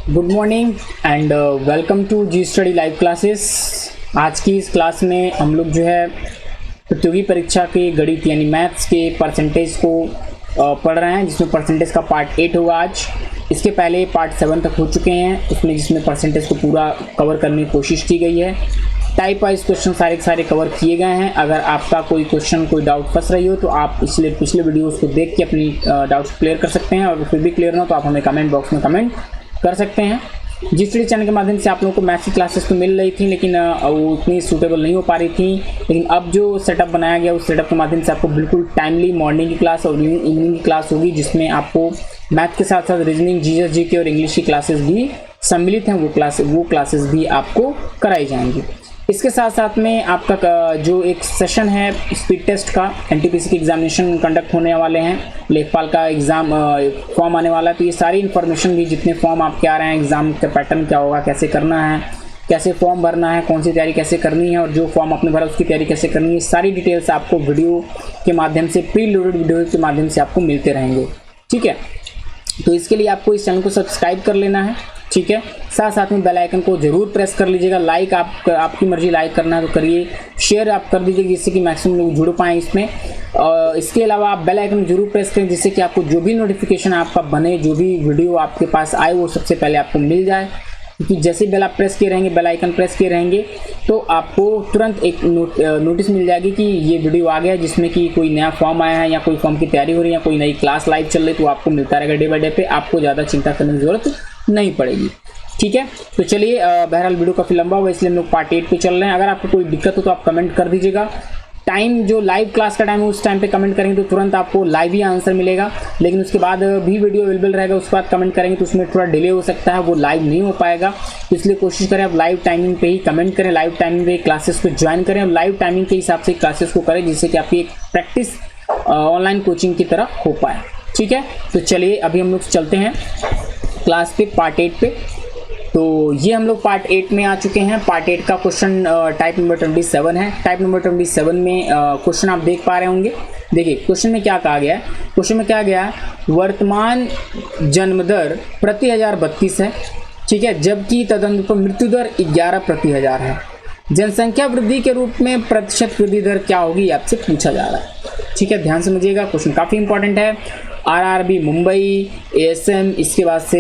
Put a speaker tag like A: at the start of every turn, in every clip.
A: Good morning and welcome to G study live classes. आज की इस क्लास में हम लोग जो है प्रतियोगी परीक्षा के गणित यानी मैथ्स के परसेंटेज को पढ़ रहे हैं, जिसमें परसेंटेज का पार्ट 8 होगा आज। इसके पहले पार्ट 7 तक हो चुके हैं, उसमें जिसमें परसेंटेज को पूरा कवर करने की कोशिश की गई है। टाइप वाइज क्वेश्चन सारे के सारे कवर किए गए हैं। अगर आपका कोई क्वेश्चन कोई डाउट फंस रही हो तो आप इसलिए पिछले वीडियोस को देख के अपनी डाउट्स क्लियर कर सकते हैं, और फिर भी क्लियर ना हो तो आप हमें कमेंट बॉक्स में कमेंट कर सकते हैं। जिस स्टडी चैनल के माध्यम से आप लोगों को मैथ्स की क्लासेस तो मिल रही थी, लेकिन वो इतनी सूटेबल नहीं हो पा रही थी, लेकिन अब जो सेटअप बनाया गया उस सेटअप के माध्यम से आपको बिल्कुल टाइमली मॉर्निंग की क्लास और इवनिंग की क्लास होगी, जिसमें आपको मैथ के साथ साथ रीजनिंग, जीएस, जीके और इंग्लिश की क्लासेस भी सम्मिलित हैं। वो क्लासेस भी आपको कराई जाएंगी। इसके साथ साथ में आपका जो एक सेशन है स्पीड टेस्ट का, एनटीपीसी के एग्जामिनेशन कंडक्ट होने वाले हैं, लेखपाल का एग्ज़ाम फॉर्म आने वाला है। तो ये सारी इन्फॉर्मेशन भी, जितने फॉर्म आपके आ रहे हैं, एग्ज़ाम का पैटर्न क्या होगा, कैसे करना है, कैसे फॉर्म भरना है, कौन सी तैयारी कैसे करनी है, और जो फॉर्म आपने भरा उसकी तैयारी कैसे करनी है, सारी डिटेल्स आपको वीडियो के माध्यम से, प्री लोडेड वीडियो के माध्यम से आपको मिलते रहेंगे। ठीक है, तो इसके लिए आपको इस चैनल को सब्सक्राइब कर लेना है। ठीक है, साथ साथ में बेल आइकन को जरूर प्रेस कर लीजिएगा। लाइक आपकी मर्जी, लाइक करना है तो करिए, शेयर आप कर दीजिए जिससे कि मैक्सिमम लोग जुड़ पाएँ इसमें। इसके अलावा आप बेल आइकन जरूर प्रेस करें जिससे कि आपको जो भी नोटिफिकेशन आपका बने, जो भी वीडियो आपके पास आए, वो सबसे पहले आपको मिल जाए। क्योंकि जैसे बेल आप प्रेस किए रहेंगे, बेल आइकन प्रेस किए रहेंगे, तो आपको तुरंत एक नोटिस मिल जाएगी कि ये वीडियो आ गया, जिसमें कि कोई नया फॉर्म आया है या कोई फॉर्म की तैयारी हो रही है या कोई नई क्लास लाइव चल रही है, तो आपको मिलता रहेगा डे बाय डे पे। आपको ज़्यादा चिंता करने की जरूरत नहीं पड़ेगी। ठीक है, तो चलिए, बहरहाल वीडियो काफ़ी लंबा होगा, इसलिए हम लोग पार्ट 8 पे चल रहे हैं। अगर आपको कोई दिक्कत हो तो आप कमेंट कर दीजिएगा। टाइम जो लाइव क्लास का टाइम है उस टाइम पे कमेंट करेंगे तो तुरंत आपको लाइव ही आंसर मिलेगा, लेकिन उसके बाद भी वीडियो अवेलेबल रहेगा, उसके बाद कमेंट करेंगे तो उसमें थोड़ा डिले हो सकता है, वो लाइव नहीं हो पाएगा। तो इसलिए कोशिश करें आप लाइव टाइमिंग पे ही कमेंट करें, लाइव टाइमिंग पे क्लासेस को ज्वाइन करें और लाइव टाइमिंग के हिसाब से क्लासेस को करें, जिससे कि आपकी एक प्रैक्टिस ऑनलाइन कोचिंग की तरह हो पाए। ठीक है, तो चलिए अभी हम लोग चलते हैं क्लास पे, पार्ट 8 पे। तो ये हम लोग पार्ट 8 में आ चुके हैं। पार्ट 8 का क्वेश्चन टाइप नंबर 27 है। टाइप नंबर 27 में क्वेश्चन आप देख पा रहे होंगे। देखिए क्वेश्चन में क्या कहा गया है। क्वेश्चन में क्या गया है, वर्तमान जन्म दर प्रति 1032 है। ठीक है, जबकि तदनुरूप मृत्यु दर 11 प्रति 1000 है। जनसंख्या वृद्धि के रूप में प्रतिशत वृद्धि दर क्या होगी, आपसे पूछा जा रहा है। ठीक है, ध्यान समझिएगा, क्वेश्चन काफ़ी इंपॉर्टेंट है। आरआरबी मुंबई, एएसएम, इसके बाद से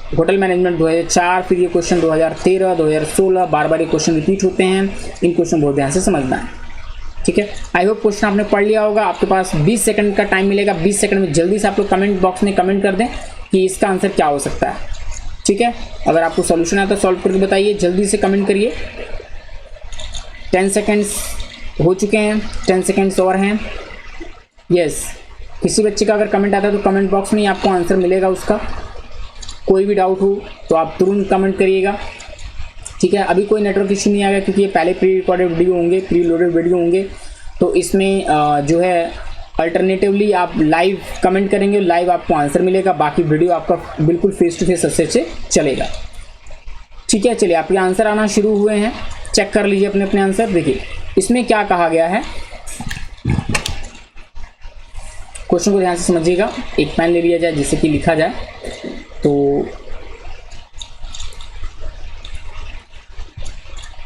A: होटल मैनेजमेंट 2004, फिर ये क्वेश्चन 2013, 2016, बार बार ये क्वेश्चन रिपीट होते हैं। इन क्वेश्चन बहुत ध्यान से समझना है। ठीक है, आई होप क्वेश्चन आपने पढ़ लिया होगा। आपके पास 20 सेकंड का टाइम मिलेगा। 20 सेकंड में जल्दी से आप लोग कमेंट बॉक्स में कमेंट कर दें कि इसका आंसर क्या हो सकता है। ठीक है, अगर आपको सॉल्यूशन आता है सॉल्व करके बताइए, जल्दी से कमेंट करिए। 10 सेकेंड्स हो चुके हैं, 10 सेकेंड्स और हैं। यस, किसी बच्चे का अगर कमेंट आता है तो कमेंट बॉक्स में ही आपको आंसर मिलेगा उसका। कोई भी डाउट हो तो आप तुरंत कमेंट करिएगा। ठीक है, अभी कोई नेटवर्क इशू नहीं आएगा क्योंकि ये पहले प्री रिकॉर्डेड वीडियो होंगे, प्री लोडेड वीडियो होंगे। तो इसमें जो है अल्टरनेटिवली आप लाइव कमेंट करेंगे, लाइव आपको आंसर मिलेगा, बाकी वीडियो आपका बिल्कुल फेस टू फेस अच्छे से चलेगा। ठीक है, चलिए आपके आंसर आना शुरू हुए हैं, चेक कर लीजिए अपने अपने आंसर। देखिए इसमें क्या कहा गया है, क्वेश्चन को ध्यान से समझिएगा। एक पेन ले लिया जाए जिससे कि लिखा जाए। तो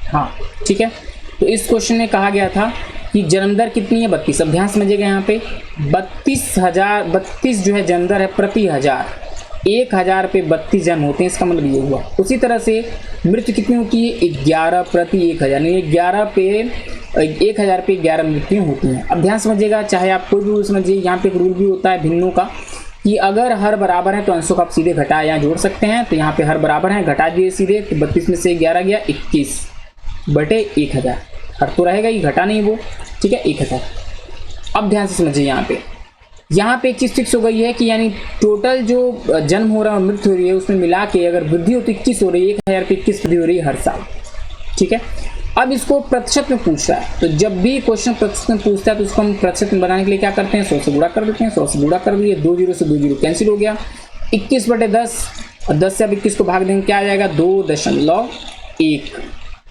A: हाँ, ठीक है, तो इस क्वेश्चन में कहा गया था कि जन्म दर कितनी है, 32। अब ध्यान समझिएगा, यहाँ पे 32 जो है जन्म दर है प्रति 1000। 1000 पे 32 जन्म होते हैं, इसका मतलब ये हुआ। उसी तरह से मृत्यु कितनी होती है, 11 प्रति 1000, यानी 11 पे 1000 पे 11 मृत्यु होती हैं। अब ध्यान समझिएगा, चाहे आप कोई भी रूल समझिए, यहाँ पे एक रूल भी होता है भिन्नों का, कि अगर हर बराबर है तो अंशों का आप सीधे घटा या जोड़ सकते हैं। तो यहाँ पे हर बराबर है, घटा दिए सीधे, तो 32 में से 11 गया 21 बटे 1000। हर तो रहेगा, ये घटा नहीं वो। ठीक है, 1000। अब ध्यान से समझिए, यहाँ पे एक चीज़ फिक्स हो गई है कि यानी टोटल जो जन्म हो रहा है और मृत्यु हो रही है उसमें मिला के अगर वृद्धि हो तो 21 हो रही है, 1000 पे 21 वृद्धि हो रही है हर साल। ठीक है, अब इसको प्रतिशत में पूछ रहा है, तो जब भी क्वेश्चन प्रतिशत में पूछता है तो उसको हम प्रतिशत में बनाने के लिए क्या करते हैं, 100 से गुणा कर देते हैं। 100 से गुणा कर दिए, 2 जीरो से 2 जीरो कैंसिल हो गया, 21 बटे 10, और 10 से अब 21 को भाग देंगे, क्या आ जाएगा, 2.1।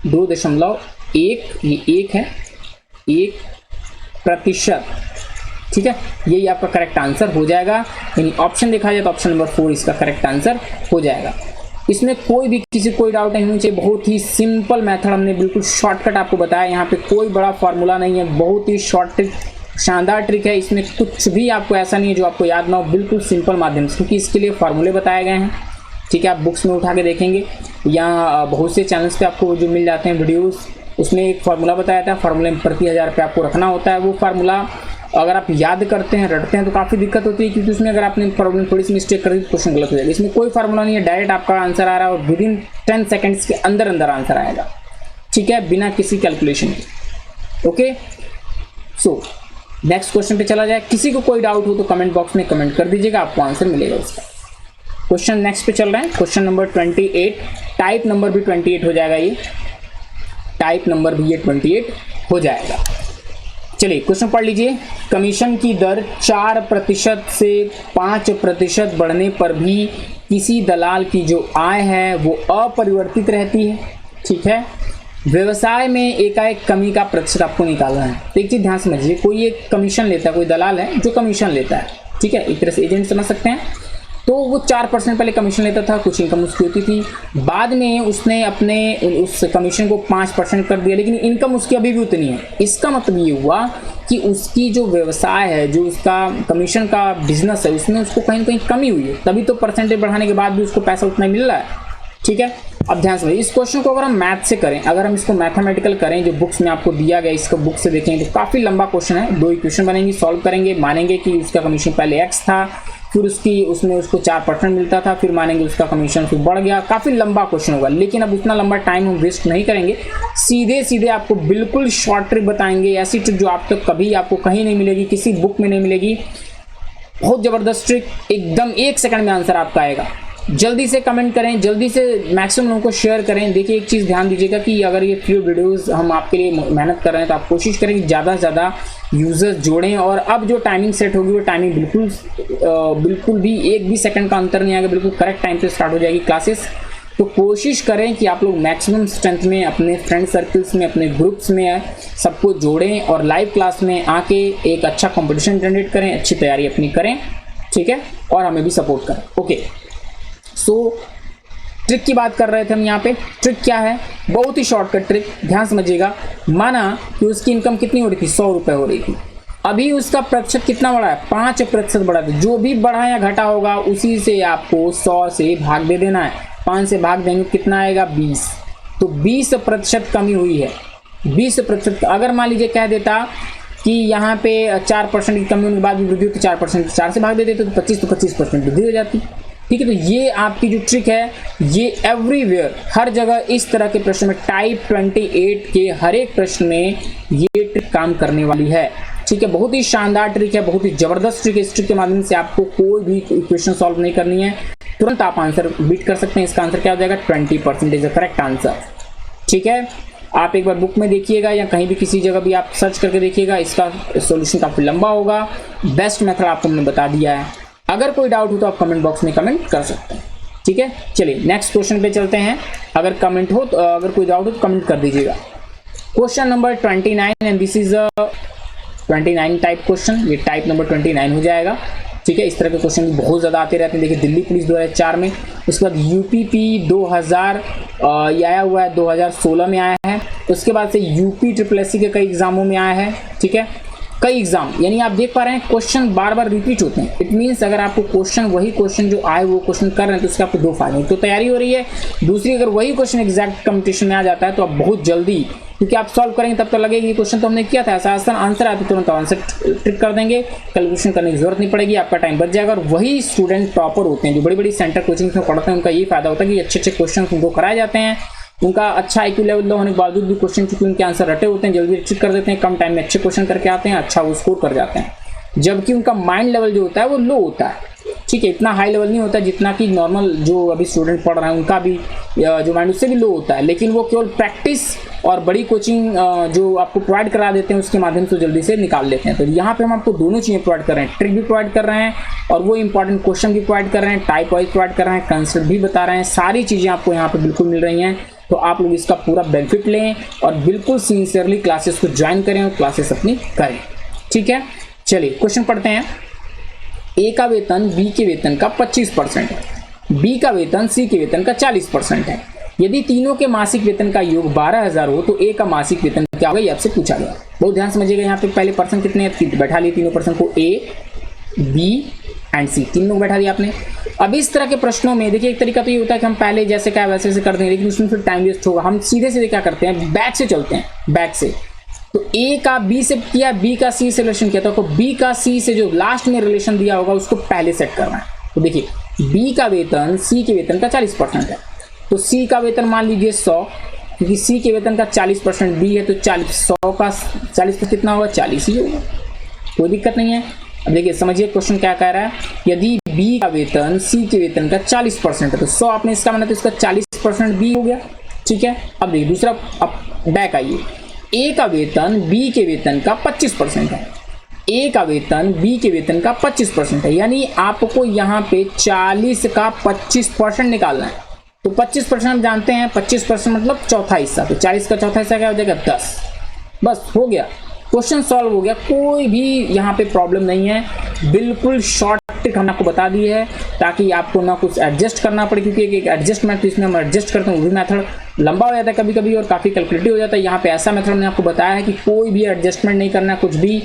A: 2.1, ये 1 है, 1%। ठीक है, यही आपका करेक्ट आंसर हो जाएगा। यानी ऑप्शन देखा जाए तो ऑप्शन नंबर 4 इसका करेक्ट आंसर हो जाएगा। इसमें कोई भी किसी कोई डाउट नहीं होना चाहिए। बहुत ही सिंपल मेथड हमने बिल्कुल शॉर्टकट आपको बताया। यहाँ पे कोई बड़ा फार्मूला नहीं है, बहुत ही शॉर्ट ट्रिक, शानदार ट्रिक है। इसमें कुछ भी आपको ऐसा नहीं है जो आपको याद ना हो, बिल्कुल सिंपल माध्यम से, क्योंकि इसके लिए फार्मूले बताए गए हैं। ठीक है, आप बुक्स में उठा के देखेंगे या बहुत से चैनल्स पे आपको जो मिल जाते हैं वीडियोस, उसमें एक फार्मूला बताया था। फार्मूले में प्रति 1000 रुपये आपको रखना होता है। वो फार्मूला अगर आप याद करते हैं, रटते हैं, तो काफ़ी दिक्कत होती है, क्योंकि उसमें अगर आपने प्रॉब्लम थोड़ी सी मिस्टेक कर दी तो क्वेश्चन गलत हो जाएगा। इसमें कोई फार्मूला नहीं है, डायरेक्ट आपका आंसर आ रहा है और विदिन 10 सेकेंड्स के अंदर अंदर आंसर आएगा। ठीक है, बिना किसी कैलकुलेशन के। ओके, सो नेक्स्ट क्वेश्चन पे चला जाए। किसी को कोई डाउट हो तो कमेंट बॉक्स में कमेंट कर दीजिएगा, आपको आंसर मिलेगा उसका। क्वेश्चन नेक्स्ट पे चल रहे हैं, क्वेश्चन नंबर 28। टाइप नंबर भी 28 हो जाएगा, ये टाइप नंबर भी ये 28 हो जाएगा। चलिए क्वेश्चन पढ़ लीजिए। कमीशन की दर 4% से 5% बढ़ने पर भी किसी दलाल की जो आय है वो अपरिवर्तित रहती है। ठीक है, व्यवसाय में एकाएक कमी का प्रतिशत आपको निकालना है। तो एक चीज ध्यान समझिए, कोई एक कमीशन लेता है, कोई दलाल है जो कमीशन लेता है, ठीक है, एक तरह से एजेंट समझ सकते हैं। तो वो 4% पहले कमीशन लेता था, कुछ इनकम उसकी होती थी, बाद में उसने अपने उस कमीशन को 5% कर दिया, लेकिन इनकम उसकी अभी भी उतनी है। इसका मतलब ये हुआ कि उसकी जो व्यवसाय है, जो उसका कमीशन का बिजनेस है, उसमें उसको कहीं ना कहीं कमी हुई है, तभी तो परसेंटेज बढ़ाने के बाद भी उसको पैसा उतना मिल रहा है। ठीक है, अब ध्यान से इस क्वेश्चन को अगर हम मैथ से करें, अगर हम इसको मैथमेटिकल करें, जो बुक्स में आपको दिया गया, इसको बुक से देखें तो काफ़ी लंबा क्वेश्चन है। 2 इक्वेशन बनेंगी, सॉल्व करेंगे, मानेंगे कि उसका कमीशन पहले x था, फिर उसमें उसको 4% मिलता था, फिर मानेंगे उसका कमीशन फिर बढ़ गया। काफ़ी लंबा क्वेश्चन होगा, लेकिन अब उतना लंबा टाइम हम वेस्ट नहीं करेंगे। सीधे सीधे आपको बिल्कुल शॉर्ट ट्रिक बताएंगे, ऐसी ट्रिक जो आप तक कभी आपको कहीं नहीं मिलेगी, किसी बुक में नहीं मिलेगी। बहुत ज़बरदस्त ट्रिक, एकदम 1 सेकंड में आंसर आपका आएगा। जल्दी से कमेंट करें, जल्दी से मैक्सिमम लोगों को शेयर करें। देखिए एक चीज़ ध्यान दीजिएगा कि अगर ये फ्री वीडियोस हम आपके लिए मेहनत कर रहे हैं तो आप कोशिश करें कि ज़्यादा से ज़्यादा यूजर्स जोड़ें। और अब जो टाइमिंग सेट होगी वो टाइमिंग बिल्कुल भी 1 भी सेकंड का अंतर नहीं आएगा, बिल्कुल करेक्ट टाइम पे स्टार्ट हो जाएगी क्लासेस। तो कोशिश करें कि आप लोग मैक्सिमम स्ट्रेंथ में अपने फ्रेंड सर्कल्स में, अपने ग्रुप्स में सबको जोड़ें और लाइव क्लास में आके एक अच्छा कॉम्पिटिशन जनरेट करें, अच्छी तैयारी अपनी करें। ठीक है, और हमें भी सपोर्ट करें। ओके, सो ट्रिक की बात कर रहे थे हम यहाँ पे। ट्रिक क्या है? बहुत ही शॉर्टकट ट्रिक, ध्यान समझिएगा। माना कि उसकी इनकम कितनी हो रही थी, 100 रुपये हो रही थी, अभी उसका प्रतिशत कितना बढ़ा है, 5% बढ़ा था। जो भी बढ़ा या घटा होगा उसी से आपको 100 से भाग दे देना है। 5 से भाग देंगे कितना आएगा, 20। तो 20% कमी हुई है, 20%। अगर मान लीजिए कह देता कि यहाँ पे 4% की कमी होने के बाद भी वृद्धि होती, 4%, 4 से भाग दे देते तो 25% वृद्धि हो जाती। ठीक है, तो ये आपकी जो ट्रिक है, ये एवरीवेयर, हर जगह इस तरह के प्रश्न में, टाइप 28 के हर एक प्रश्न में ये ट्रिक काम करने वाली है। ठीक है, बहुत ही शानदार ट्रिक है, बहुत ही जबरदस्त ट्रिक है। इस ट्रिक के माध्यम से आपको कोई भी इक्वेशन सॉल्व नहीं करनी है, तुरंत आप आंसर बीट कर सकते हैं। इसका आंसर क्या हो जाएगा, 20% इज द करेक्ट आंसर। ठीक है, आप एक बार बुक में देखिएगा या कहीं भी किसी जगह भी आप सर्च करके देखिएगा, इसका सॉल्यूशन काफ़ी लंबा होगा। बेस्ट मेथड आपको हमने बता दिया है। अगर कोई डाउट हो तो आप कमेंट बॉक्स में कमेंट कर सकते हैं। ठीक है, चलिए नेक्स्ट क्वेश्चन पे चलते हैं। अगर कमेंट हो तो, अगर कोई डाउट हो तो कमेंट कर दीजिएगा। Question number 29 and this is 29 type question, ये टाइप नंबर 29 हो जाएगा। ठीक है, इस तरह के क्वेश्चन बहुत ज़्यादा आते रहते हैं। देखिए दिल्ली पुलिस 2004 में, उसके बाद यूपीपी 2000 ये आया हुआ है, 2016 में आया है। उसके बाद से यूपी SSSC के कई एग्जामों में आया है। ठीक है, कई एग्जाम, यानी आप देख पा रहे हैं क्वेश्चन बार बार रिपीट होते हैं। इट मीन्स अगर आपको क्वेश्चन, वही क्वेश्चन जो आए वो क्वेश्चन कर रहे हैं तो उसके आपको 2 फायदे, तो तैयारी हो रही है, दूसरी अगर वही क्वेश्चन एग्जैक्ट कंपटीशन में आ जाता है तो आप बहुत जल्दी, क्योंकि आप सॉल्व करेंगे तब तो लगेगा ये क्वेश्चन तो हमने किया था, ऐसा आसान आंसर आया तो तुरंत आंसर ट्रिक कर देंगे, कैलकुलेशन करने की जरूरत नहीं पड़ेगी, आपका टाइम बच जाएगा। और वही स्टूडेंट टॉपर होते हैं जो बड़ी बड़ी सेंटर कोचिंग में पढ़ते हैं, उनका ये फायदा होता है कि अच्छे अच्छे क्वेश्चन उनको कराए जाते हैं। उनका अच्छा IQ लेवल होने के बावजूद भी क्वेश्चन, चूंकि उनके आंसर रटे होते हैं, जल्दी ट्रिक कर देते हैं, कम टाइम में अच्छे क्वेश्चन करके आते हैं, अच्छा वो स्कोर कर जाते हैं। जबकि उनका माइंड लेवल जो होता है वो लो होता है। ठीक है, इतना हाई लेवल नहीं होता जितना कि नॉर्मल जो अभी स्टूडेंट पढ़ रहे हैं उनका भी जो माइंड उससे भी लो होता है, लेकिन वो केवल प्रैक्टिस और बड़ी कोचिंग जो आपको प्रोवाइड करा देते हैं उसके माध्यम से जल्दी से निकाल लेते हैं। तो यहाँ पे हम आपको दोनों चीज़ें प्रोवाइड कर रहे हैं, ट्रिक भी प्रोवाइड कर रहे हैं और वो इंपॉर्टेंट क्वेश्चन भी प्रोवाइड कर रहे हैं, टाइप वाइज प्रोवाइड कर रहे हैं, कंसेप्ट भी बता रहे हैं, सारी चीज़ें आपको यहाँ पे बिल्कुल मिल रही हैं। तो आप लोग इसका पूरा बेनिफिट लें और बिल्कुल सिंसियरली क्लासेस को ज्वाइन करें और क्लासेस अपनी करें। ठीक है, चलिए क्वेश्चन पढ़ते हैं। ए का वेतन बी के वेतन का 25% है। बी का वेतन सी के वेतन का 40% है। यदि तीनों के मासिक वेतन का योग 12,000 हो तो ए का मासिक वेतन क्या होगा, ये आपसे पूछा गया। बहुत ध्यान समझिएगा, यहाँ पे पहले पर्सन कितने हैं, बैठा लिए तीनों पर्सन को, ए बी एंड सी, तीन लोग बैठा दिया आपने। अब इस तरह के प्रश्नों में देखिए एक तरीका तो ये होता है कि हम पहले जैसे क्या वैसे वैसे कर देंगे, लेकिन उसमें फिर टाइम वेस्ट होगा। हम सीधे सीधे क्या करते हैं, बैक से चलते हैं, बैक से। तो ए का बी से किया, बी का सी से रिलेशन किया, तो बी का सी से जो लास्ट में रिलेशन दिया होगा उसको पहले सेट करना है। तो देखिए बी का वेतन सी के वेतन का 40% है, तो सी का वेतन मान लीजिए 100, क्योंकि सी के वेतन का 40% बी है, तो 100 का 40 पर कितना होगा, 40 ही होगा, कोई दिक्कत नहीं है। अब देखिए समझिए क्वेश्चन क्या कह रहा है, यदि बी का वेतन सी के वेतन का 40% है तो 100 आपने इसका माना तो इसका 40% बी हो गया, ठीक है। अब देखिए दूसरा, अब बैक आइए, ए का वेतन बी के वेतन का 25% है, ए का वेतन बी के वेतन का 25% है, यानी आपको यहाँ पे 40 का 25% निकालना है। तो 25% हम जानते हैं, 25% मतलब चौथा हिस्सा, तो 40 का चौथा हिस्सा क्या हो जाएगा, 10। बस हो गया, क्वेश्चन सॉल्व हो गया, कोई भी यहाँ पे प्रॉब्लम नहीं है। बिल्कुल शॉर्ट ट्रिक हमने आपको बता दी है ताकि आपको ना कुछ एडजस्ट करना पड़े, क्योंकि एक एडजस्टमेंट इसमें हम एडजस्ट करते हैं, वो भी मेथड लंबा हो जाता है कभी कभी और काफ़ी कैलकुलेटिव हो जाता है। यहाँ पे ऐसा मेथड हमने आपको बताया है कि कोई भी एडजस्टमेंट नहीं करना, कुछ भी